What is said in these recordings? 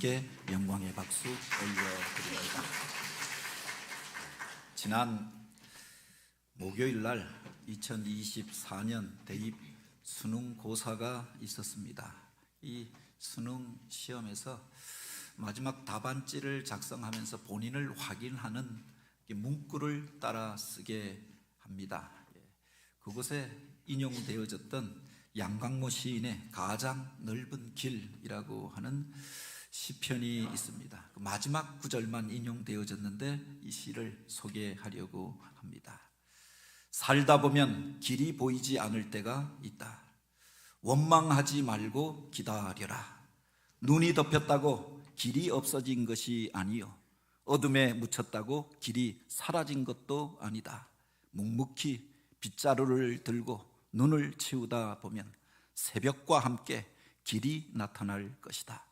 함께 영광의 박수 올려드립니다. 지난 목요일 날 2024년 대입 수능 고사가 있었습니다. 이 수능 시험에서 마지막 답안지를 작성하면서 본인을 확인하는 문구를 따라 쓰게 합니다. 그곳에 인용되어졌던 양강모 시인의 가장 넓은 길이라고 하는 시편이 있습니다. 그 마지막 구절만 인용되어졌는데 이 시를 소개하려고 합니다. 살다 보면 길이 보이지 않을 때가 있다. 원망하지 말고 기다려라. 눈이 덮였다고 길이 없어진 것이 아니요, 어둠에 묻혔다고 길이 사라진 것도 아니다. 묵묵히 빗자루를 들고 눈을 치우다 보면 새벽과 함께 길이 나타날 것이다.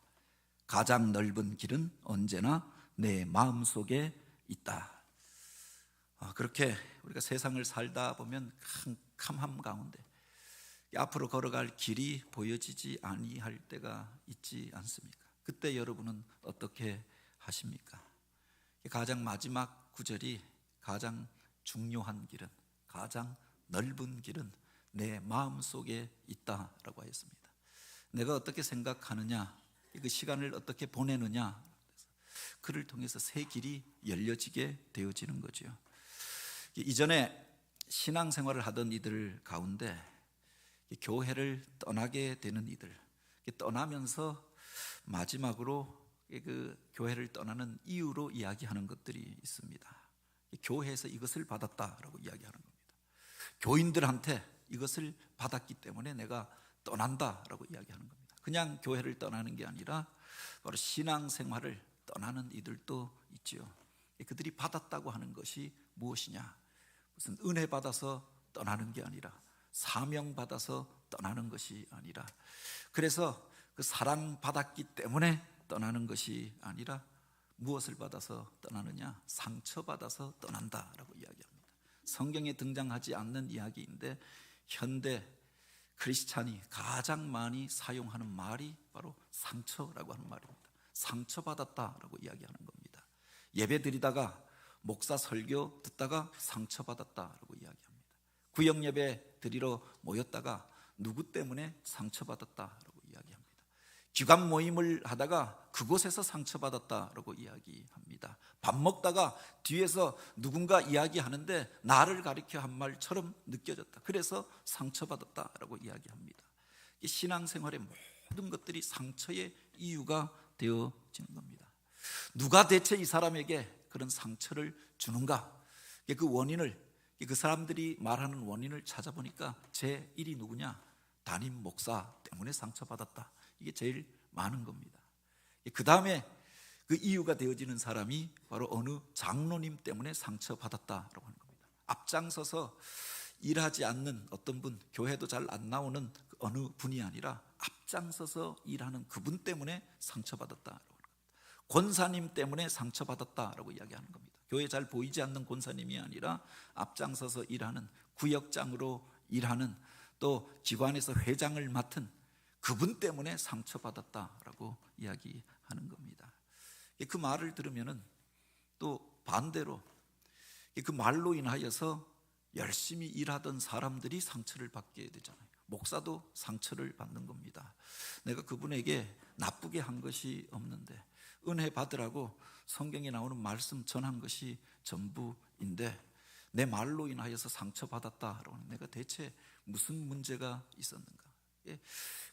가장 넓은 길은 언제나 내 마음속에 있다. 그렇게 우리가 세상을 살다 보면 캄캄함 가운데 앞으로 걸어갈 길이 보여지지 아니할 때가 있지 않습니까? 그때 여러분은 어떻게 하십니까? 가장 마지막 구절이 가장 중요한 길은, 가장 넓은 길은 내 마음속에 있다라고 하였습니다. 내가 어떻게 생각하느냐, 그 시간을 어떻게 보내느냐, 그를 통해서 새 길이 열려지게 되어지는 거죠. 이전에 신앙생활을 하던 이들 가운데 교회를 떠나게 되는 이들, 떠나면서 마지막으로 그 교회를 떠나는 이유로 이야기하는 것들이 있습니다. 교회에서 이것을 받았다라고 이야기하는 겁니다. 교인들한테 이것을 받았기 때문에 내가 떠난다라고 이야기하는 겁니다. 그냥 교회를 떠나는 게 아니라 바로 신앙생활을 떠나는 이들도 있지요. 그들이 받았다고 하는 것이 무엇이냐? 무슨 은혜 받아서 떠나는 게 아니라, 사명 받아서 떠나는 것이 아니라, 그래서 그 사랑 받았기 때문에 떠나는 것이 아니라 무엇을 받아서 떠나느냐? 상처 받아서 떠난다라고 이야기합니다. 성경에 등장하지 않는 이야기인데 현대 크리스찬이 가장 많이 사용하는 말이 바로 상처라고 하는 말입니다. 상처받았다라고 이야기하는 겁니다. 예배 드리다가 목사 설교 듣다가 상처받았다라고 이야기합니다. 구역 예배 드리러 모였다가 누구 때문에 상처받았다라고 이야기합니다. 기관 모임을 하다가 그곳에서 상처받았다라고 이야기합니다. 밥 먹다가 뒤에서 누군가 이야기하는데 나를 가리켜 한 말처럼 느껴졌다, 그래서 상처받았다라고 이야기합니다. 신앙생활의 모든 것들이 상처의 이유가 되어지는 겁니다. 누가 대체 이 사람에게 그런 상처를 주는가? 그 원인을, 그 사람들이 말하는 원인을 찾아보니까 제1이 누구냐? 담임 목사 때문에 상처받았다. 이게 제일 많은 겁니다. 그 다음에 그 이유가 되어지는 사람이 바로 어느 장로님 때문에 상처받았다라고 하는 겁니다. 앞장서서 일하지 않는 어떤 분, 교회도 잘 안 나오는 그 어느 분이 아니라 앞장서서 일하는 그분 때문에 상처받았다라고 하는 겁니다. 권사님 때문에 상처받았다라고 이야기하는 겁니다. 교회 잘 보이지 않는 권사님이 아니라 앞장서서 일하는, 구역장으로 일하는, 또 기관에서 회장을 맡은 그분 때문에 상처받았다라고 이야기하는 겁니다. 그 말을 들으면은 또 반대로 그 말로 인하여서 열심히 일하던 사람들이 상처를 받게 되잖아요. 목사도 상처를 받는 겁니다. 내가 그분에게 나쁘게 한 것이 없는데, 은혜 받으라고 성경에 나오는 말씀 전한 것이 전부인데 내 말로 인하여서 상처받았다라고 하는, 내가 대체 무슨 문제가 있었는가?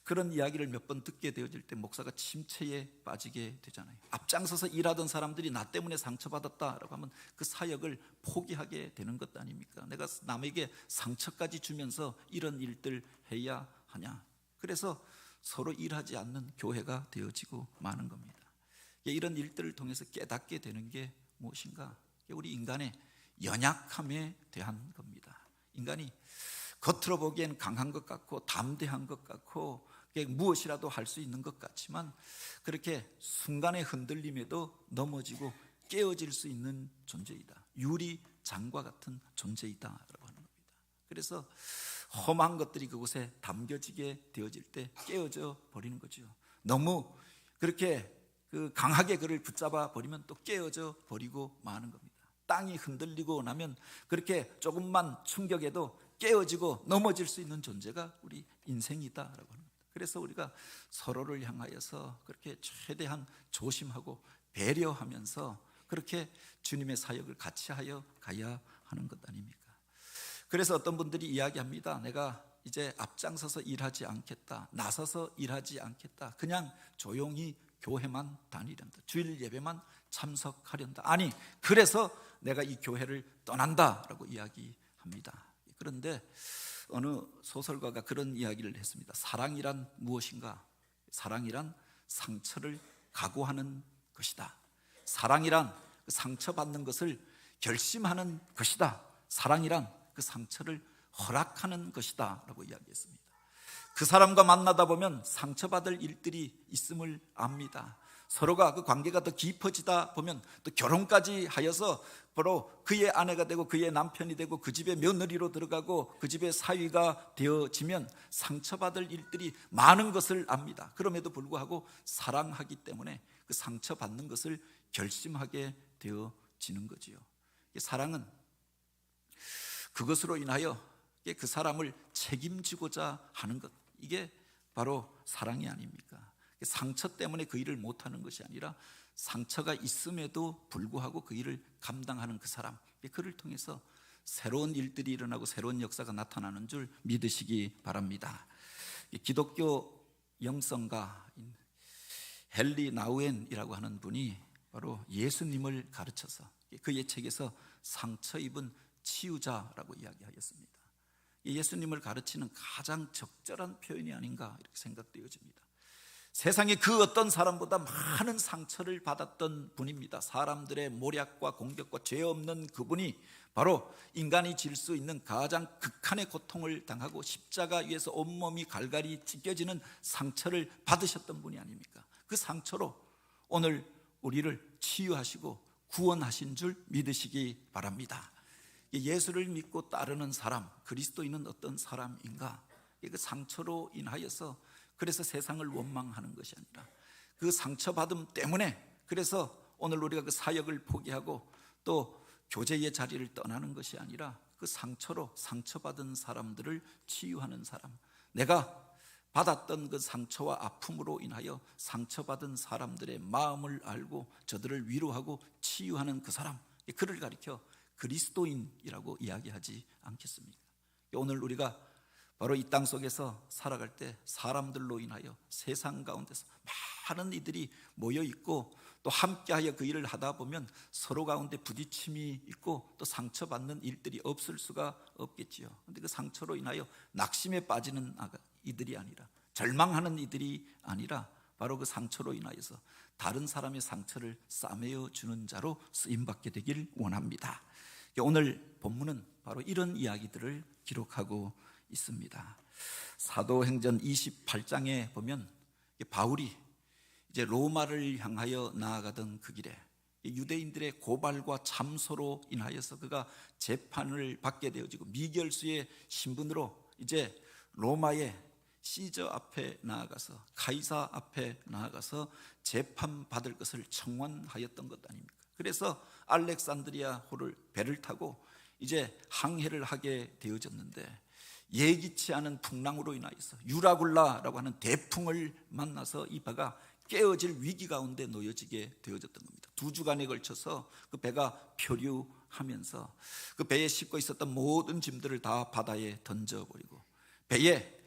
그런 이야기를 몇 번 듣게 되어질 때 목사가 침체에 빠지게 되잖아요. 앞장서서 일하던 사람들이 나 때문에 상처받았다라고 하면 그 사역을 포기하게 되는 것 아닙니까? 내가 남에게 상처까지 주면서 이런 일들 해야 하냐? 그래서 서로 일하지 않는 교회가 되어지고 마는 겁니다. 이런 일들을 통해서 깨닫게 되는 게 무엇인가? 우리 인간의 연약함에 대한 겁니다. 인간이 겉으로 보기엔 강한 것 같고 담대한 것 같고 무엇이라도 할 수 있는 것 같지만 그렇게 순간의 흔들림에도 넘어지고 깨어질 수 있는 존재이다. 유리장과 같은 존재이다라고 하는 겁니다. 그래서 험한 것들이 그곳에 담겨지게 되어질 때 깨어져 버리는 거죠. 너무 그렇게 그 강하게 그를 붙잡아 버리면 또 깨어져 버리고 마는 겁니다. 땅이 흔들리고 나면 그렇게 조금만 충격에도 깨어지고 넘어질 수 있는 존재가 우리 인생이다라고 합니다. 그래서 우리가 서로를 향하여서 그렇게 최대한 조심하고 배려하면서 그렇게 주님의 사역을 같이 하여 가야 하는 것 아닙니까? 그래서 어떤 분들이 이야기합니다. 내가 이제 앞장서서 일하지 않겠다, 나서서 일하지 않겠다, 그냥 조용히 교회만 다니련다, 주일 예배만 참석하련다, 아니 그래서 내가 이 교회를 떠난다라고 이야기합니다. 그런데 어느 소설가가 그런 이야기를 했습니다. 사랑이란 무엇인가? 사랑이란 상처를 각오하는 것이다. 사랑이란 그 상처받는 것을 결심하는 것이다. 사랑이란 그 상처를 허락하는 것이다 라고 이야기했습니다. 그 사람과 만나다 보면 상처받을 일들이 있음을 압니다. 서로가 그 관계가 더 깊어지다 보면 또 결혼까지 하여서 바로 그의 아내가 되고 그의 남편이 되고 그 집의 며느리로 들어가고 그 집의 사위가 되어지면 상처받을 일들이 많은 것을 압니다. 그럼에도 불구하고 사랑하기 때문에 그 상처받는 것을 결심하게 되어지는 거지요. 사랑은 그것으로 인하여 그 사람을 책임지고자 하는 것, 이게 바로 사랑이 아닙니까? 상처 때문에 그 일을 못하는 것이 아니라 상처가 있음에도 불구하고 그 일을 감당하는 그 사람, 그를 통해서 새로운 일들이 일어나고 새로운 역사가 나타나는 줄 믿으시기 바랍니다. 기독교 영성가인 헨리 나우엔이라고 하는 분이 바로 예수님을 가르쳐서 그의 책에서 상처 입은 치유자라고 이야기하였습니다. 예수님을 가르치는 가장 적절한 표현이 아닌가 이렇게 생각되어집니다. 세상에 그 어떤 사람보다 많은 상처를 받았던 분입니다. 사람들의 모략과 공격과 죄 없는 그분이 바로 인간이 질 수 있는 가장 극한의 고통을 당하고 십자가 위에서 온몸이 갈갈이 찢겨지는 상처를 받으셨던 분이 아닙니까? 그 상처로 오늘 우리를 치유하시고 구원하신 줄 믿으시기 바랍니다. 예수를 믿고 따르는 사람, 그리스도인은 어떤 사람인가? 그 상처로 인하여서 그래서 세상을 원망하는 것이 아니라 그 상처받음 때문에 그래서 오늘 우리가 그 사역을 포기하고 또 교제의 자리를 떠나는 것이 아니라 그 상처로 상처받은 사람들을 치유하는 사람, 내가 받았던 그 상처와 아픔으로 인하여 상처받은 사람들의 마음을 알고 저들을 위로하고 치유하는 그 사람, 그를 가리켜 그리스도인이라고 이야기하지 않겠습니까? 오늘 우리가 바로 이 땅 속에서 살아갈 때 사람들로 인하여 세상 가운데서 많은 이들이 모여 있고 또 함께하여 그 일을 하다 보면 서로 가운데 부딪힘이 있고 또 상처받는 일들이 없을 수가 없겠지요. 그런데 그 상처로 인하여 낙심에 빠지는 이들이 아니라, 절망하는 이들이 아니라 바로 그 상처로 인하여서 다른 사람의 상처를 싸매어 주는 자로 쓰임받게 되길 원합니다. 오늘 본문은 바로 이런 이야기들을 기록하고 있습니다. 사도행전 28장에 보면 바울이 이제 로마를 향하여 나아가던 그 길에 유대인들의 고발과 참소로 인하여서 그가 재판을 받게 되어지고 미결수의 신분으로 이제 로마의 시저 앞에 나아가서 카이사 앞에 나아가서 재판받을 것을 청원하였던 것 아닙니까? 그래서 알렉산드리아호를 배를 타고 이제 항해를 하게 되어졌는데 예기치 않은 풍랑으로 인하여서 유라굴라라고 하는 대풍을 만나서 이 배가 깨어질 위기 가운데 놓여지게 되어졌던 겁니다. 2주간에 걸쳐서 그 배가 표류하면서 그 배에 싣고 있었던 모든 짐들을 다 바다에 던져버리고 배에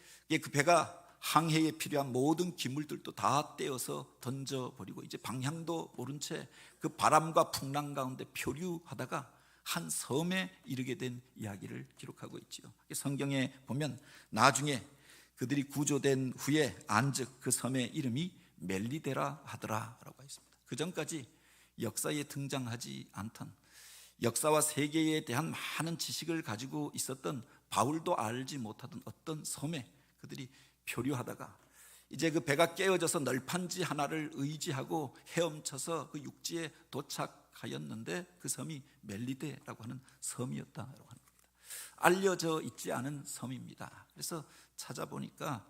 그 배가 항해에 필요한 모든 기물들도 다 떼어서 던져버리고 이제 방향도 모른 채 그 바람과 풍랑 가운데 표류하다가 한 섬에 이르게 된 이야기를 기록하고 있지요. 성경에 보면 나중에 그들이 구조된 후에 안즉 그 섬의 이름이 멜리데라 하더라라고 했습니다. 그 전까지 역사에 등장하지 않던, 역사와 세계에 대한 많은 지식을 가지고 있었던 바울도 알지 못하던 어떤 섬에 그들이 표류하다가 이제 그 배가 깨어져서 널판지 하나를 의지하고 헤엄쳐서 그 육지에 도착하였는데 그 섬이 멜리데라고 하는 섬이었다고 합니다. 알려져 있지 않은 섬입니다. 그래서 찾아보니까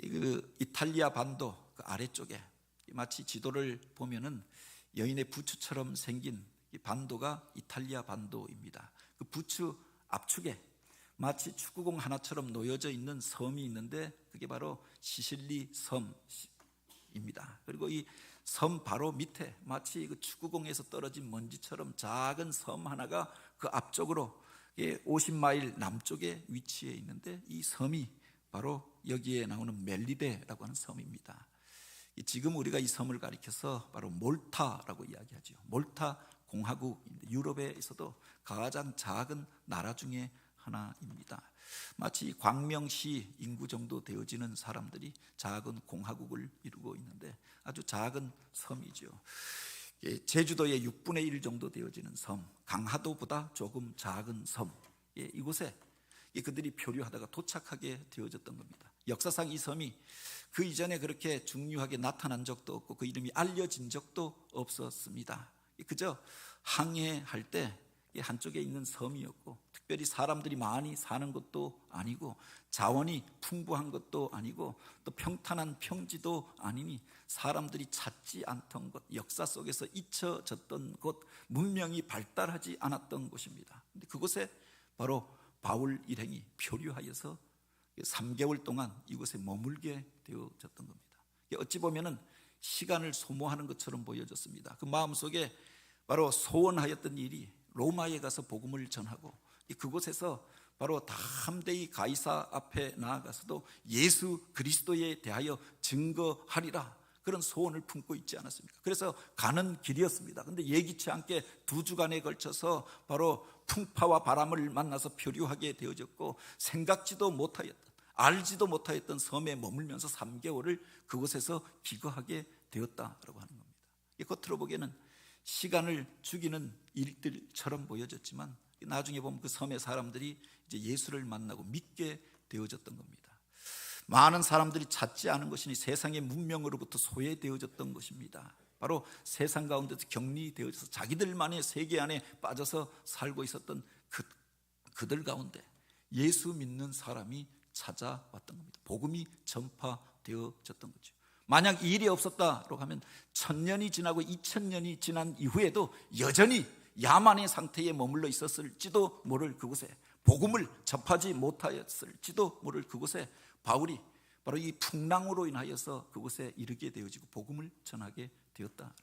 그 이탈리아 반도 그 아래쪽에 마치 지도를 보면은 여인의 부추처럼 생긴 이 반도가 이탈리아 반도입니다. 그 부추 압축에 마치 축구공 하나처럼 놓여져 있는 섬이 있는데 그게 바로 시실리 섬입니다. 그리고 이 섬 바로 밑에 마치 그 축구공에서 떨어진 먼지처럼 작은 섬 하나가 그 앞쪽으로 50마일 남쪽에 위치해 있는데 이 섬이 바로 여기에 나오는 멜리데라고 하는 섬입니다. 지금 우리가 이 섬을 가리켜서 바로 몰타라고 이야기하죠. 몰타 공화국인데 유럽에서도 가장 작은 나라 중에 하나입니다. 마치 광명시 인구 정도 되어지는 사람들이 작은 공화국을 이루고 있는데 아주 작은 섬이죠. 제주도의 6분의 1 정도 되어지는 섬, 강화도보다 조금 작은 섬, 이곳에 그들이 표류하다가 도착하게 되어졌던 겁니다. 역사상 이 섬이 그 이전에 그렇게 중요하게 나타난 적도 없고 그 이름이 알려진 적도 없었습니다. 그저 항해할 때 한쪽에 있는 섬이었고 특별히 사람들이 많이 사는 것도 아니고 자원이 풍부한 것도 아니고 또 평탄한 평지도 아니니 사람들이 찾지 않던 곳, 역사 속에서 잊혀졌던 곳, 문명이 발달하지 않았던 곳입니다. 근데 그곳에 바로 바울 일행이 표류하여서 3개월 동안 이곳에 머물게 되어졌던 겁니다. 어찌 보면은 시간을 소모하는 것처럼 보여졌습니다. 그 마음속에 바로 소원하였던 일이 로마에 가서 복음을 전하고 그곳에서 바로 담대히 가이사 앞에 나아가서도 예수 그리스도에 대하여 증거하리라, 그런 소원을 품고 있지 않았습니까? 그래서 가는 길이었습니다. 그런데 예기치 않게 2주간에 걸쳐서 바로 풍파와 바람을 만나서 표류하게 되어졌고 생각지도 못하였던, 알지도 못하였던 섬에 머물면서 3개월을 그곳에서 기거하게 되었다라고 하는 겁니다. 겉으로 보기에는 시간을 죽이는 일들처럼 보여졌지만 나중에 보면 그 섬의 사람들이 이제 예수를 만나고 믿게 되어졌던 겁니다. 많은 사람들이 찾지 않은 것이니 세상의 문명으로부터 소외되어졌던 것입니다. 바로 세상 가운데서 격리되어져서 자기들만의 세계 안에 빠져서 살고 있었던 그들 가운데 예수 믿는 사람이 찾아왔던 겁니다. 복음이 전파되어졌던 거죠. 만약 이 일이 없었다고 하면 1000년이 지나고 2000년이 지난 이후에도 여전히 야만의 상태에 머물러 있었을지도 모를 그곳에, 복음을 접하지 못하였을지도 모를 그곳에 바울이 바로 이 풍랑으로 인하여서 그곳에 이르게 되어지고 복음을 전하게 되었다.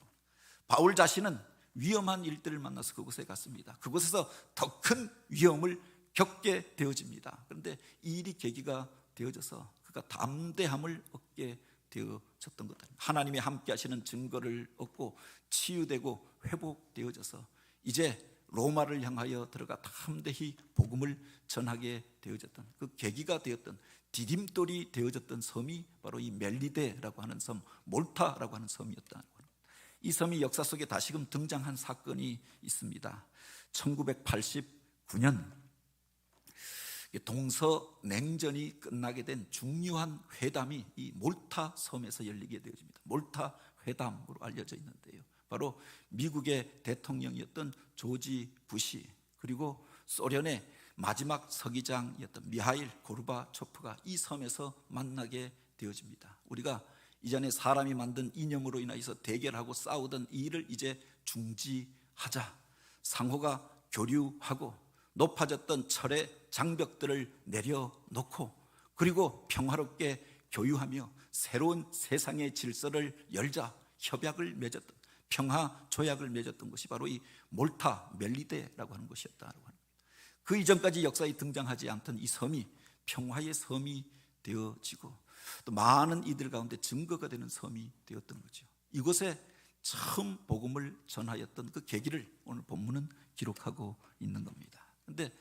바울 자신은 위험한 일들을 만나서 그곳에 갔습니다. 그곳에서 더 큰 위험을 겪게 되어집니다. 그런데 이 일이 계기가 되어져서 그가 담대함을 얻게 되어졌던 것들, 하나님이 함께 하시는 증거를 얻고 치유되고 회복되어져서 이제 로마를 향하여 들어가 담대히 복음을 전하게 되어졌던 그 계기가 되었던, 디딤돌이 되어졌던 섬이 바로 이 멜리데라고 하는 섬, 몰타라고 하는 섬이었다. 이 섬이 역사 속에 다시금 등장한 사건이 있습니다. 1989년 동서냉전이 끝나게 된 중요한 회담이 이 몰타 섬에서 열리게 되어집니다. 몰타 회담으로 알려져 있는데요, 바로 미국의 대통령이었던 조지 부시 그리고 소련의 마지막 서기장이었던 미하일 고르바초프가 이 섬에서 만나게 되어집니다. 우리가 이전에 사람이 만든 이념으로 인하여서 대결하고 싸우던 이 일을 이제 중지하자, 상호가 교류하고 높아졌던 철의 장벽들을 내려놓고 그리고 평화롭게 교유하며 새로운 세상의 질서를 열자 협약을 맺었던, 평화 조약을 맺었던 것이 바로 이 몰타 멜리데라고 하는 것이었다고 합니다. 그 이전까지 역사에 등장하지 않던 이 섬이 평화의 섬이 되어지고 또 많은 이들 가운데 증거가 되는 섬이 되었던 거죠. 이곳에 처음 복음을 전하였던 그 계기를 오늘 본문은 기록하고 있는 겁니다. 그런데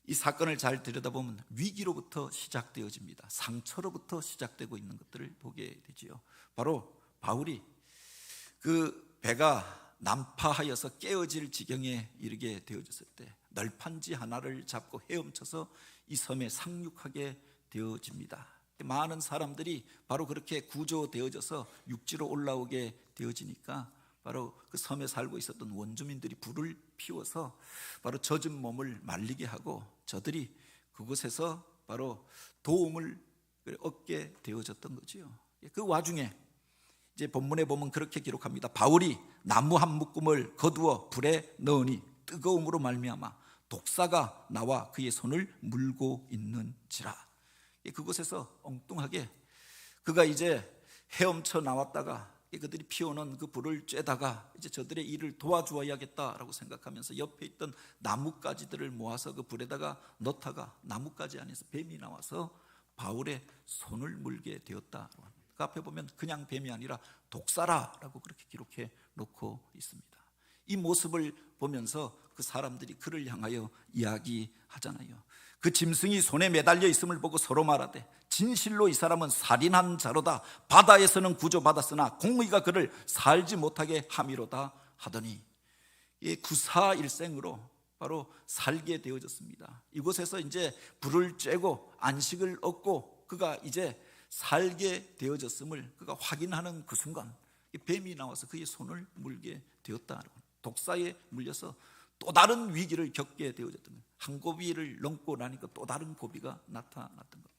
이 사건을 잘 들여다보면 위기로부터 시작되어집니다. 상처로부터 시작되고 있는 것들을 보게 되지요. 바로 바울이 그 배가 난파하여서 깨어질 지경에 이르게 되어졌을 때 널판지 하나를 잡고 헤엄쳐서 이 섬에 상륙하게 되어집니다. 많은 사람들이 바로 그렇게 구조되어져서 육지로 올라오게 되어지니까 바로 그 섬에 살고 있었던 원주민들이 불을 피워서 바로 젖은 몸을 말리게 하고 저들이 그곳에서 바로 도움을 얻게 되어졌던 거지요. 그 와중에 이제 본문에 보면 그렇게 기록합니다. 바울이 나무 한 묶음을 거두어 불에 넣으니 뜨거움으로 말미암아 독사가 나와 그의 손을 물고 있는지라. 그곳에서 엉뚱하게 그가 이제 헤엄쳐 나왔다가 그들이 피워놓은 그 불을 쬐다가 이제 저들의 일을 도와주어야겠다라고 생각하면서 옆에 있던 나뭇가지들을 모아서 그 불에다가 넣다가 나뭇가지 안에서 뱀이 나와서 바울의 손을 물게 되었다. 그 앞에 보면 그냥 뱀이 아니라 독사라라고 그렇게 기록해 놓고 있습니다. 이 모습을 보면서 그 사람들이 그를 향하여 이야기하잖아요. 그 짐승이 손에 매달려 있음을 보고 서로 말하되 진실로 이 사람은 살인한 자로다. 바다에서는 구조받았으나 공의가 그를 살지 못하게 함이로다 하더니 구사일생으로 바로 살게 되어졌습니다. 이곳에서 이제 불을 쬐고 안식을 얻고 그가 이제 살게 되어졌음을 그가 확인하는 그 순간 뱀이 나와서 그의 손을 물게 되었다. 독사에 물려서 또 다른 위기를 겪게 되어졌던 거예요. 한 고비를 넘고 나니까 또 다른 고비가 나타났던 겁니다.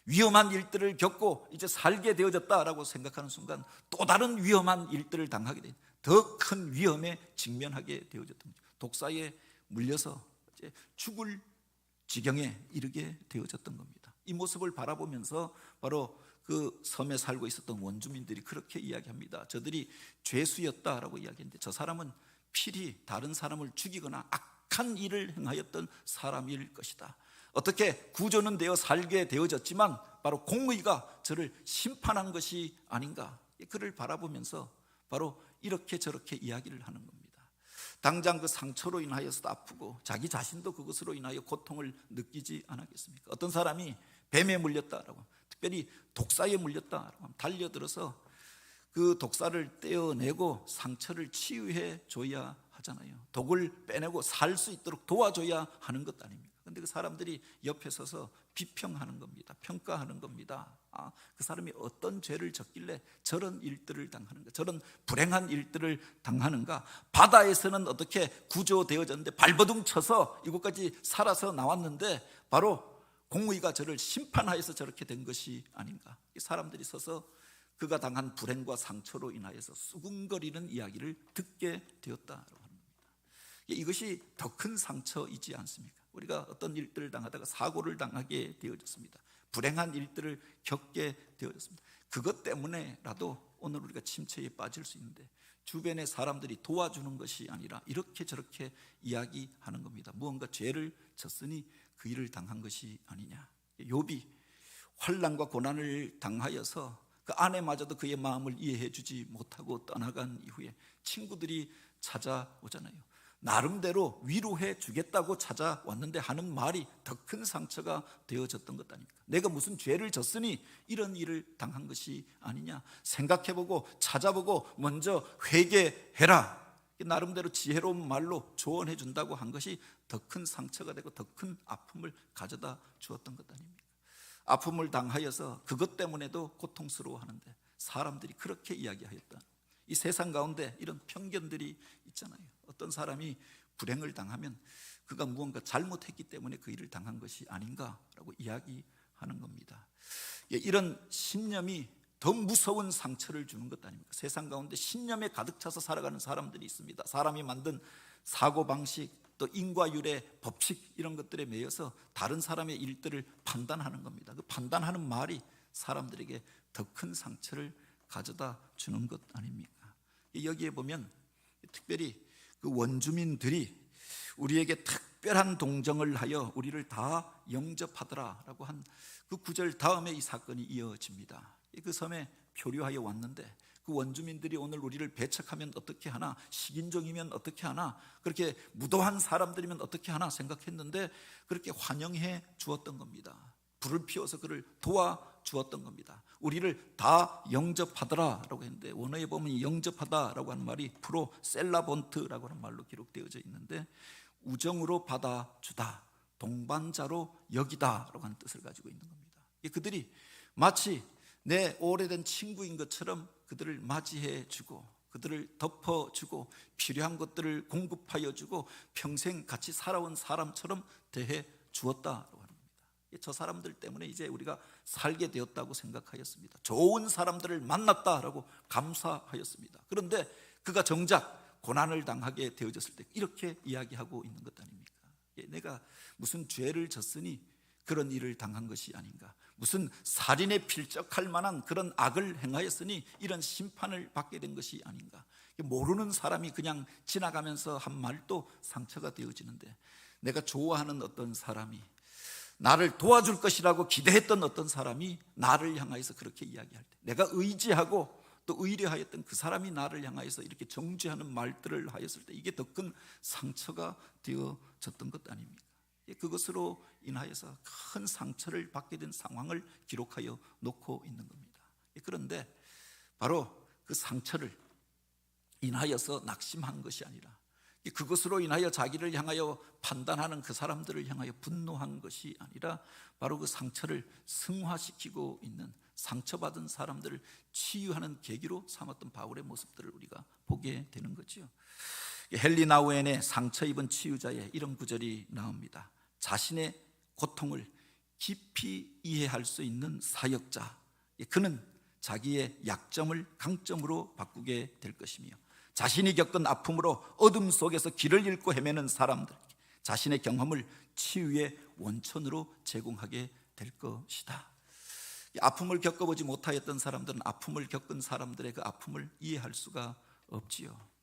위험한 일들을 겪고 이제 살게 되어졌다라고 생각하는 순간 또 다른 위험한 일들을 당하게 된, 더 큰 위험에 직면하게 되어졌던 거죠. 독사에 물려서 이제 죽을 지경에 이르게 되어졌던 겁니다. 이 모습을 바라보면서 바로 그 섬에 살고 있었던 원주민들이 그렇게 이야기합니다. 저들이 죄수였다라고 이야기했는데 저 사람은 필히 다른 사람을 죽이거나 악한 일을 행하였던 사람일 것이다. 어떻게 구조는 되어 살게 되어졌지만 바로 공의가 저를 심판한 것이 아닌가. 그를 바라보면서 바로 이렇게 저렇게 이야기를 하는 겁니다. 당장 그 상처로 인하여서도 아프고 자기 자신도 그것으로 인하여 고통을 느끼지 않았겠습니까? 어떤 사람이 뱀에 물렸다라고, 특별히 독사에 물렸다라고 달려들어서 그 독사를 떼어내고 상처를 치유해 줘야 하잖아요. 독을 빼내고 살 수 있도록 도와줘야 하는 것 아닙니까? 그런데 그 사람들이 옆에 서서 비평하는 겁니다. 평가하는 겁니다. 그 사람이 어떤 죄를 졌길래 저런 일들을 당하는가, 저런 불행한 일들을 당하는가. 바다에서는 어떻게 구조되어졌는데 발버둥 쳐서 이곳까지 살아서 나왔는데 바로 공의가 저를 심판하여서 저렇게 된 것이 아닌가. 이 사람들이 서서 그가 당한 불행과 상처로 인하여서 수군거리는 이야기를 듣게 되었다고 합니다. 이것이 더 큰 상처이지 않습니까? 우리가 어떤 일들을 당하다가 사고를 당하게 되어졌습니다. 불행한 일들을 겪게 되어졌습니다. 그것 때문에라도 오늘 우리가 침체에 빠질 수 있는데 주변의 사람들이 도와주는 것이 아니라 이렇게 저렇게 이야기하는 겁니다. 무언가 죄를 졌으니 그 일을 당한 것이 아니냐. 욥이 환난과 고난을 당하여서 그 아내마저도 그의 마음을 이해해 주지 못하고 떠나간 이후에 친구들이 찾아오잖아요. 나름대로 위로해 주겠다고 찾아왔는데 하는 말이 더 큰 상처가 되어졌던 것 아닙니까? 내가 무슨 죄를 졌으니 이런 일을 당한 것이 아니냐. 생각해보고 찾아보고 먼저 회개해라. 나름대로 지혜로운 말로 조언해 준다고 한 것이 더 큰 상처가 되고 더 큰 아픔을 가져다 주었던 것 아닙니까? 아픔을 당하여서 그것 때문에도 고통스러워하는데 사람들이 그렇게 이야기하였다. 이 세상 가운데 이런 편견들이 있잖아요. 어떤 사람이 불행을 당하면 그가 무언가 잘못했기 때문에 그 일을 당한 것이 아닌가라고 이야기하는 겁니다. 이런 신념이 더 무서운 상처를 주는 것 아닙니까? 세상 가운데 신념에 가득 차서 살아가는 사람들이 있습니다. 사람이 만든 사고방식, 또 인과율의 법칙, 이런 것들에 매여서 다른 사람의 일들을 판단하는 겁니다. 그 판단하는 말이 사람들에게 더 큰 상처를 가져다 주는 것 아닙니까? 여기에 보면 특별히 그 원주민들이 우리에게 특별한 동정을 하여 우리를 다 영접하더라라고 한 그 구절 다음에 이 사건이 이어집니다. 그 섬에 표류하여 왔는데 그 원주민들이 오늘 우리를 배척하면 어떻게 하나, 식인종이면 어떻게 하나, 그렇게 무도한 사람들이면 어떻게 하나 생각했는데 그렇게 환영해 주었던 겁니다. 불을 피워서 그를 도와주었던 겁니다. 우리를 다 영접하더라라고 했는데 원어에 보면 영접하다라고 하는 말이 프로셀라본트라고 하는 말로 기록되어져 있는데 우정으로 받아주다, 동반자로 여기다라고 하는 뜻을 가지고 있는 겁니다. 그들이 마치 내 오래된 친구인 것처럼 그들을 맞이해 주고 그들을 덮어주고 필요한 것들을 공급하여 주고 평생 같이 살아온 사람처럼 대해 주었다라고 하는 겁니다. 저 사람들 때문에 이제 우리가 살게 되었다고 생각하였습니다. 좋은 사람들을 만났다라고 감사하였습니다. 그런데 그가 정작 고난을 당하게 되어졌을 때 이렇게 이야기하고 있는 것 아닙니까? 내가 무슨 죄를 졌으니 그런 일을 당한 것이 아닌가, 무슨 살인에 필적할 만한 그런 악을 행하였으니 이런 심판을 받게 된 것이 아닌가. 모르는 사람이 그냥 지나가면서 한 말도 상처가 되어지는데, 내가 좋아하는 어떤 사람이, 나를 도와줄 것이라고 기대했던 어떤 사람이 나를 향하여서 그렇게 이야기할 때, 내가 의지하고 또 의뢰하였던 그 사람이 나를 향하여서 이렇게 정죄하는 말들을 하였을 때, 이게 더 큰 상처가 되어졌던 것 아닙니까? 그것으로 인하여서 큰 상처를 받게 된 상황을 기록하여 놓고 있는 겁니다. 그런데 바로 그 상처를 인하여서 낙심한 것이 아니라, 그것으로 인하여 자기를 향하여 판단하는 그 사람들을 향하여 분노한 것이 아니라, 바로 그 상처를 승화시키고 있는, 상처받은 사람들을 치유하는 계기로 삼았던 바울의 모습들을 우리가 보게 되는 거죠. 헨리 나우엔의 상처 입은 치유자의 이런 구절이 나옵니다. 자신의 고통을 깊이 이해할 수 있는 사역자, 그는 자기의 약점을 강점으로 바꾸게 될 것이며, 자신이 겪은 아픔으로 어둠 속에서 길을 잃고 헤매는 사람들, 자신의 경험을 치유의 원천으로 제공하게 될 것이다. 아픔을 겪어보지 못하였던 사람들은 아픔을 겪은 사람들의 그 아픔을 이해할 수가 없지요.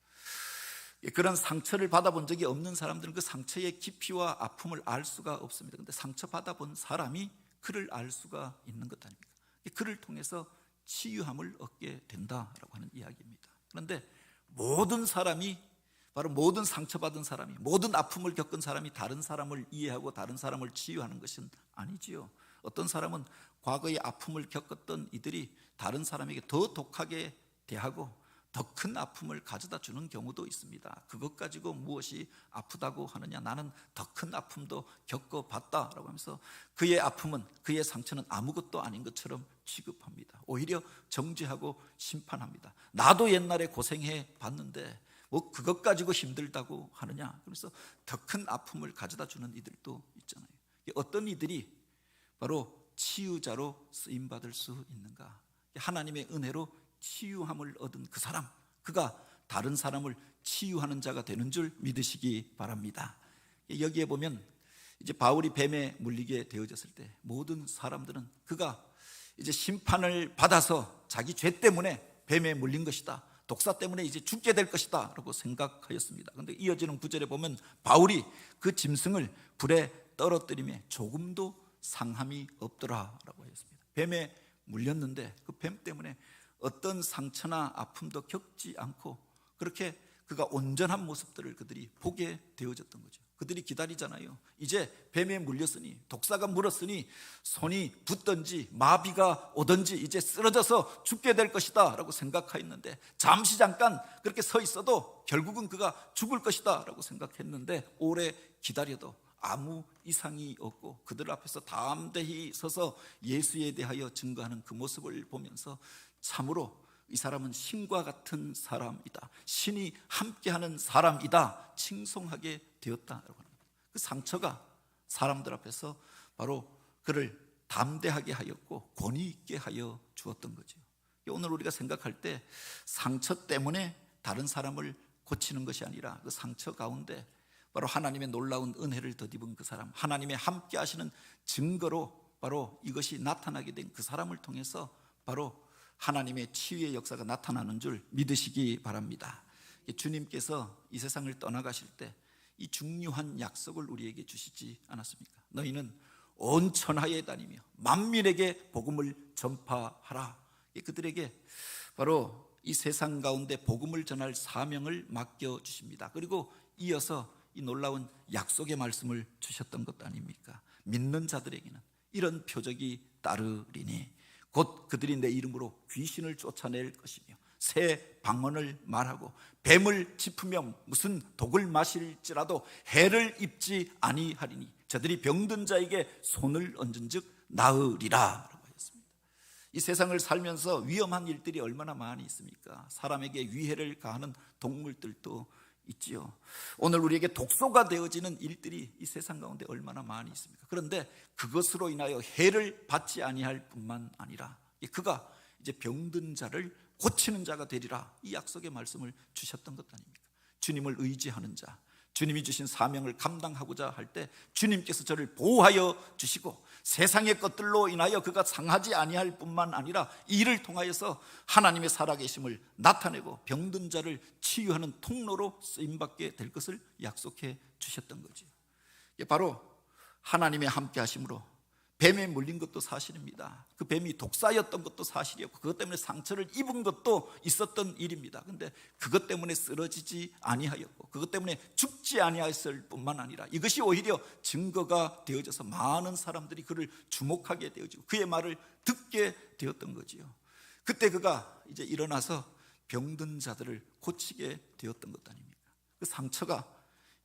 그런 상처를 받아본 적이 없는 사람들은 그 상처의 깊이와 아픔을 알 수가 없습니다. 그런데 상처 받아본 사람이 그를 알 수가 있는 것 아닙니까? 그를 통해서 치유함을 얻게 된다라고 하는 이야기입니다. 그런데 모든 사람이, 바로 모든 상처받은 사람이, 모든 아픔을 겪은 사람이 다른 사람을 이해하고 다른 사람을 치유하는 것은 아니지요. 어떤 사람은 과거의 아픔을 겪었던 이들이 다른 사람에게 더 독하게 대하고 더 큰 아픔을 가져다 주는 경우도 있습니다. 그것 가지고 무엇이 아프다고 하느냐, 나는 더 큰 아픔도 겪어봤다라고 하면서 그의 아픔은, 그의 상처는 아무것도 아닌 것처럼 취급합니다. 오히려 정죄하고 심판합니다. 나도 옛날에 고생해 봤는데 뭐 그것 가지고 힘들다고 하느냐, 그래서 더 큰 아픔을 가져다 주는 이들도 있잖아요. 어떤 이들이 바로 치유자로 쓰임받을 수 있는가? 하나님의 은혜로 치유함을 얻은 그 사람, 그가 다른 사람을 치유하는 자가 되는 줄 믿으시기 바랍니다. 여기에 보면 이제 바울이 뱀에 물리게 되어졌을 때 모든 사람들은 그가 이제 심판을 받아서 자기 죄 때문에 뱀에 물린 것이다, 독사 때문에 이제 죽게 될 것이다 라고 생각하였습니다. 그런데 이어지는 구절에 보면 바울이 그 짐승을 불에 떨어뜨리며 조금도 상함이 없더라 라고 하였습니다. 뱀에 물렸는데 그 뱀 때문에 어떤 상처나 아픔도 겪지 않고 그렇게 그가 온전한 모습들을 그들이 보게 되어졌던 거죠. 그들이 기다리잖아요. 이제 뱀에 물렸으니, 독사가 물었으니 손이 붓든지 마비가 오든지 이제 쓰러져서 죽게 될 것이다 라고 생각하였는데, 잠시 잠깐 그렇게 서 있어도 결국은 그가 죽을 것이다 라고 생각했는데, 오래 기다려도 아무 이상이 없고 그들 앞에서 담대히 서서 예수에 대하여 증거하는 그 모습을 보면서 참으로 이 사람은 신과 같은 사람이다, 신이 함께하는 사람이다 칭송하게 되었다라고 합니다. 그 상처가 사람들 앞에서 바로 그를 담대하게 하였고 권위 있게 하여 주었던 거죠. 오늘 우리가 생각할 때 상처 때문에 다른 사람을 고치는 것이 아니라 그 상처 가운데 바로 하나님의 놀라운 은혜를 덧입은 그 사람, 하나님의 함께 하시는 증거로 바로 이것이 나타나게 된 그 사람을 통해서 바로 하나님의 치유의 역사가 나타나는 줄 믿으시기 바랍니다. 주님께서 이 세상을 떠나가실 때 이 중요한 약속을 우리에게 주시지 않았습니까? 너희는 온 천하에 다니며 만민에게 복음을 전파하라. 그들에게 바로 이 세상 가운데 복음을 전할 사명을 맡겨주십니다. 그리고 이어서 이 놀라운 약속의 말씀을 주셨던 것 아닙니까? 믿는 자들에게는 이런 표적이 따르리니 곧 그들이 내 이름으로 귀신을 쫓아낼 것이며 새 방언을 말하고 뱀을 짚으며 무슨 독을 마실지라도 해를 입지 아니하리니 저들이 병든 자에게 손을 얹은즉 나으리라 라고 했습니다. 이 세상을 살면서 위험한 일들이 얼마나 많이 있습니까? 사람에게 위해를 가하는 동물들도 있지요. 오늘 우리에게 독소가 되어지는 일들이 이 세상 가운데 얼마나 많이 있습니까? 그런데 그것으로 인하여 해를 받지 아니할 뿐만 아니라 그가 이제 병든 자를 고치는 자가 되리라, 이 약속의 말씀을 주셨던 것 아닙니까? 주님을 의지하는 자, 주님이 주신 사명을 감당하고자 할 때 주님께서 저를 보호하여 주시고 세상의 것들로 인하여 그가 상하지 아니할 뿐만 아니라 이를 통하여서 하나님의 살아계심을 나타내고 병든 자를 치유하는 통로로 쓰임받게 될 것을 약속해 주셨던 거죠. 바로 하나님의 함께 하심으로 뱀에 물린 것도 사실입니다. 그 뱀이 독사였던 것도 사실이었고 그것 때문에 상처를 입은 것도 있었던 일입니다. 그런데 그것 때문에 쓰러지지 아니하였고 그것 때문에 죽지 아니하였을 뿐만 아니라 이것이 오히려 증거가 되어져서 많은 사람들이 그를 주목하게 되어지고 그의 말을 듣게 되었던 거지요. 그때 그가 이제 일어나서 병든 자들을 고치게 되었던 것 아닙니까? 그 상처가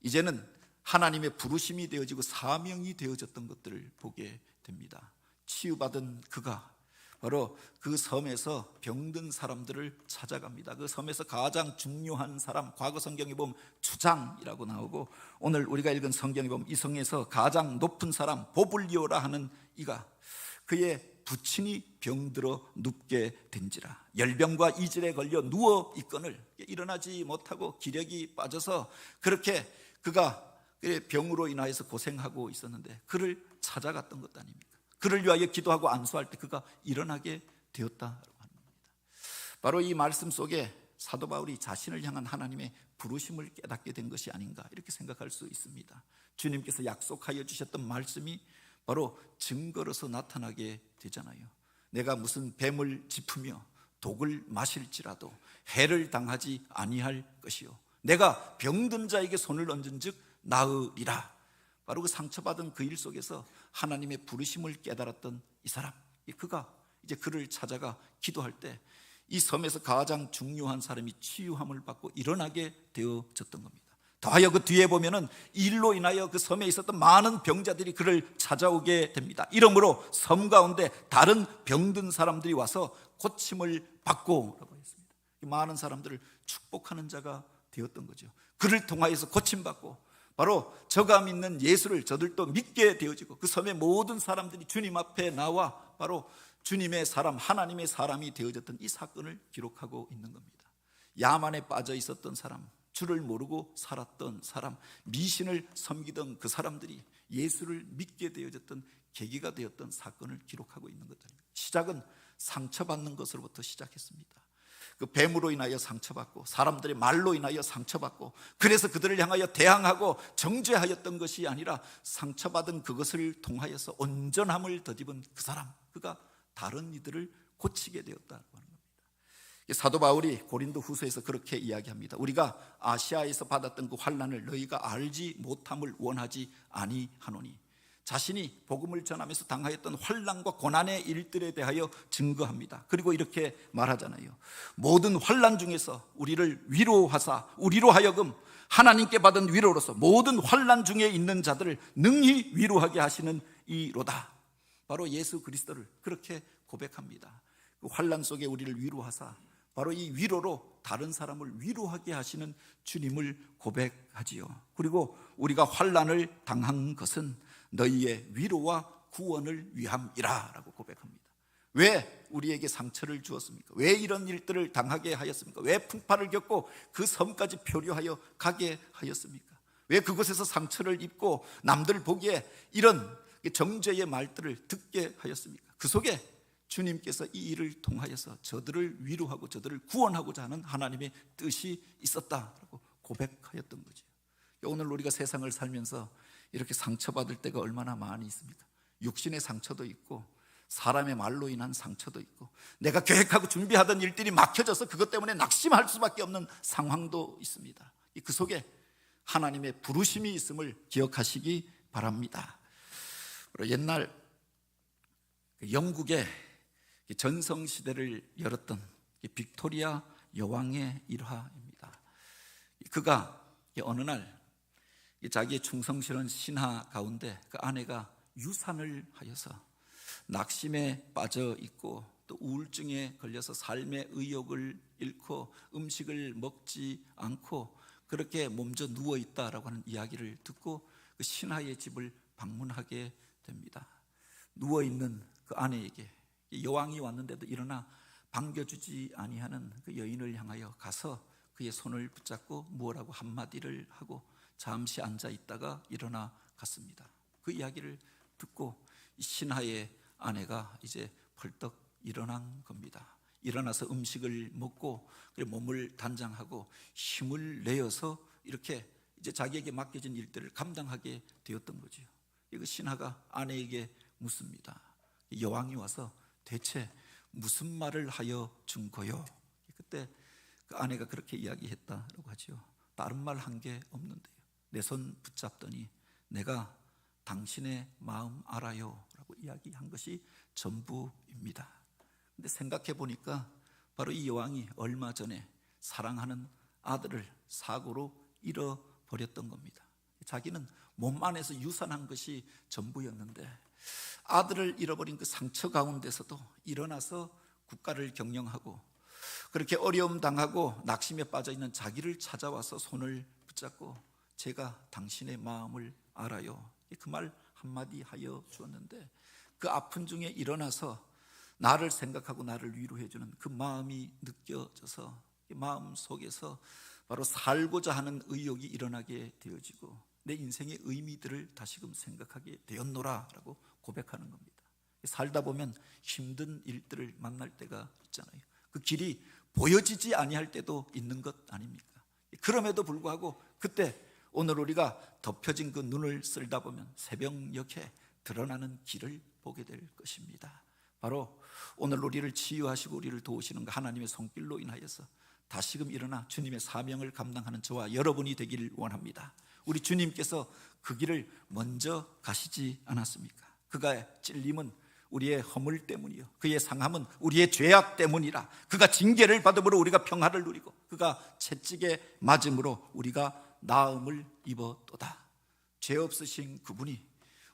이제는 하나님의 부르심이 되어지고 사명이 되어졌던 것들을 보게 됩니다. 치유받은 그가 바로 그 섬에서 병든 사람들을 찾아갑니다. 그 섬에서 가장 중요한 사람, 과거 성경에 보면 추장이라고 나오고 오늘 우리가 읽은 성경에 보면 이 성에서 가장 높은 사람 보블리오라 하는 이가 그의 부친이 병들어 눕게 된지라 열병과 이질에 걸려 누워 있거늘 일어나지 못하고 기력이 빠져서 그렇게 그가 병으로 인하여서 고생하고 있었는데 그를 찾아갔던 것 아닙니까? 그를 위하여 기도하고 안수할 때 그가 일어나게 되었다라고 하는 겁니다. 바로 이 말씀 속에 사도 바울이 자신을 향한 하나님의 부르심을 깨닫게 된 것이 아닌가 이렇게 생각할 수 있습니다. 주님께서 약속하여 주셨던 말씀이 바로 증거로서 나타나게 되잖아요. 내가 무슨 뱀을 짚으며 독을 마실지라도 해를 당하지 아니할 것이요 내가 병든 자에게 손을 얹은 즉 나으리라. 바로 그 상처받은 그 일 속에서 하나님의 부르심을 깨달았던 이 사람, 그가 이제 그를 찾아가 기도할 때 이 섬에서 가장 중요한 사람이 치유함을 받고 일어나게 되어졌던 겁니다. 더하여 그 뒤에 보면은 이 일로 인하여 그 섬에 있었던 많은 병자들이 그를 찾아오게 됩니다. 이러므로 섬 가운데 다른 병든 사람들이 와서 고침을 받고 라고 했습니다. 많은 사람들을 축복하는 자가 되었던 거죠. 그를 통하여서 고침받고 바로 저가 믿는 예수를 저들도 믿게 되어지고 그 섬의 모든 사람들이 주님 앞에 나와 바로 주님의 사람, 하나님의 사람이 되어졌던 이 사건을 기록하고 있는 겁니다. 야만에 빠져 있었던 사람, 주를 모르고 살았던 사람, 미신을 섬기던 그 사람들이 예수를 믿게 되어졌던 계기가 되었던 사건을 기록하고 있는 것입니다. 시작은 상처받는 것으로부터 시작했습니다. 그 뱀으로 인하여 상처받고 사람들의 말로 인하여 상처받고 그래서 그들을 향하여 대항하고 정죄하였던 것이 아니라 상처받은 그것을 통하여서 온전함을 덧입은 그 사람, 그가 다른 이들을 고치게 되었다고 하는 겁니다. 사도 바울이 고린도 후서에서 그렇게 이야기합니다. 우리가 아시아에서 받았던 그 환난을 너희가 알지 못함을 원하지 아니하노니 자신이 복음을 전하면서 당하였던 환난과 고난의 일들에 대하여 증거합니다. 그리고 이렇게 말하잖아요. 모든 환난 중에서 우리를 위로하사 우리로 하여금 하나님께 받은 위로로서 모든 환난 중에 있는 자들을 능히 위로하게 하시는 이로다. 바로 예수 그리스도를 그렇게 고백합니다. 그 환난 속에 우리를 위로하사 바로 이 위로로 다른 사람을 위로하게 하시는 주님을 고백하지요. 그리고 우리가 환난을 당한 것은 너희의 위로와 구원을 위함이라 라고 고백합니다. 왜 우리에게 상처를 주었습니까? 왜 이런 일들을 당하게 하였습니까? 왜 풍파를 겪고 그 섬까지 표류하여 가게 하였습니까? 왜 그곳에서 상처를 입고 남들 보기에 이런 정죄의 말들을 듣게 하였습니까? 그 속에 주님께서 이 일을 통하여서 저들을 위로하고 저들을 구원하고자 하는 하나님의 뜻이 있었다라고 고백하였던 거죠. 오늘 우리가 세상을 살면서 이렇게 상처받을 때가 얼마나 많이 있습니까? 육신의 상처도 있고 사람의 말로 인한 상처도 있고 내가 계획하고 준비하던 일들이 막혀져서 그것 때문에 낙심할 수밖에 없는 상황도 있습니다. 그 속에 하나님의 부르심이 있음을 기억하시기 바랍니다. 옛날 영국의 전성시대를 열었던 빅토리아 여왕의 일화입니다. 그가 어느 날 자기의 충성스러운 신하 가운데 그 아내가 유산을 하여서 낙심에 빠져 있고 또 우울증에 걸려서 삶의 의욕을 잃고 음식을 먹지 않고 그렇게 몸져 누워 있다라고 하는 이야기를 듣고 그 신하의 집을 방문하게 됩니다. 누워 있는 그 아내에게 여왕이 왔는데도 일어나 반겨주지 아니하는 그 여인을 향하여 가서 그의 손을 붙잡고 무엇라고 한마디를 하고 잠시 앉아 있다가 일어나 갔습니다. 그 이야기를 듣고 이 신하의 아내가 이제 벌떡 일어난 겁니다. 일어나서 음식을 먹고 몸을 단장하고 힘을 내어서 이렇게 이제 자기에게 맡겨진 일들을 감당하게 되었던 거죠. 그 신하가 아내에게 묻습니다. 여왕이 와서 대체 무슨 말을 하여 준 거요? 그때 그 아내가 그렇게 이야기했다라고 하죠. 다른 말 한 게 없는데요. 내 손 붙잡더니 내가 당신의 마음 알아요 라고 이야기한 것이 전부입니다. 근데 생각해 보니까 바로 이 여왕이 얼마 전에 사랑하는 아들을 사고로 잃어버렸던 겁니다. 자기는 몸 안에서 유산한 것이 전부였는데 아들을 잃어버린 그 상처 가운데서도 일어나서 국가를 경영하고 그렇게 어려움 당하고 낙심에 빠져있는 자기를 찾아와서 손을 붙잡고 제가 당신의 마음을 알아요, 그 말 한마디 하여 주었는데 그 아픈 중에 일어나서 나를 생각하고 나를 위로해주는 그 마음이 느껴져서 이 마음 속에서 바로 살고자 하는 의욕이 일어나게 되어지고 내 인생의 의미들을 다시금 생각하게 되었노라 라고 고백하는 겁니다. 살다 보면 힘든 일들을 만날 때가 있잖아요. 그 길이 보여지지 아니할 때도 있는 것 아닙니까? 그럼에도 불구하고 그때 오늘 우리가 덮여진 그 눈을 쓸다 보면 새벽녘에 드러나는 길을 보게 될 것입니다. 바로 오늘 우리를 치유하시고 우리를 도우시는 그 하나님의 손길로 인하여서 다시금 일어나 주님의 사명을 감당하는 저와 여러분이 되기를 원합니다. 우리 주님께서 그 길을 먼저 가시지 않았습니까? 그가 찔림은 우리의 허물 때문이요 그의 상함은 우리의 죄악 때문이라. 그가 징계를 받음으로 우리가 평화를 누리고 그가 채찍에 맞음으로 우리가 나음을 입었도다. 죄 없으신 그분이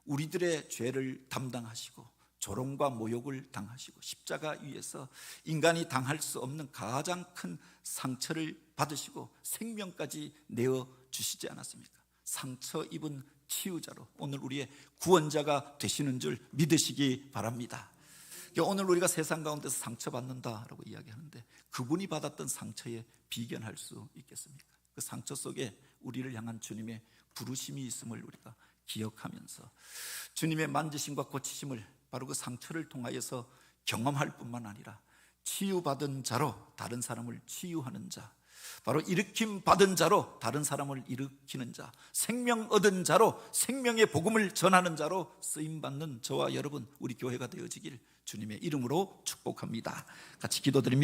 우리들의 죄를 담당하시고 조롱과 모욕을 당하시고 십자가 위에서 인간이 당할 수 없는 가장 큰 상처를 받으시고 생명까지 내어주시지 않았습니까? 상처 입은 치유자로 오늘 우리의 구원자가 되시는 줄 믿으시기 바랍니다. 오늘 우리가 세상 가운데서 상처받는다라고 이야기하는데 그분이 받았던 상처에 비견할 수 있겠습니까? 그 상처 속에 우리를 향한 주님의 부르심이 있음을 우리가 기억하면서 주님의 만지심과 고치심을 바로 그 상처를 통하여서 경험할 뿐만 아니라 치유받은 자로 다른 사람을 치유하는 자, 바로 일으킴 받은 자로 다른 사람을 일으키는 자, 생명 얻은 자로 생명의 복음을 전하는 자로 쓰임받는 저와 여러분 우리 교회가 되어지길 주님의 이름으로 축복합니다. 같이 기도드립니다.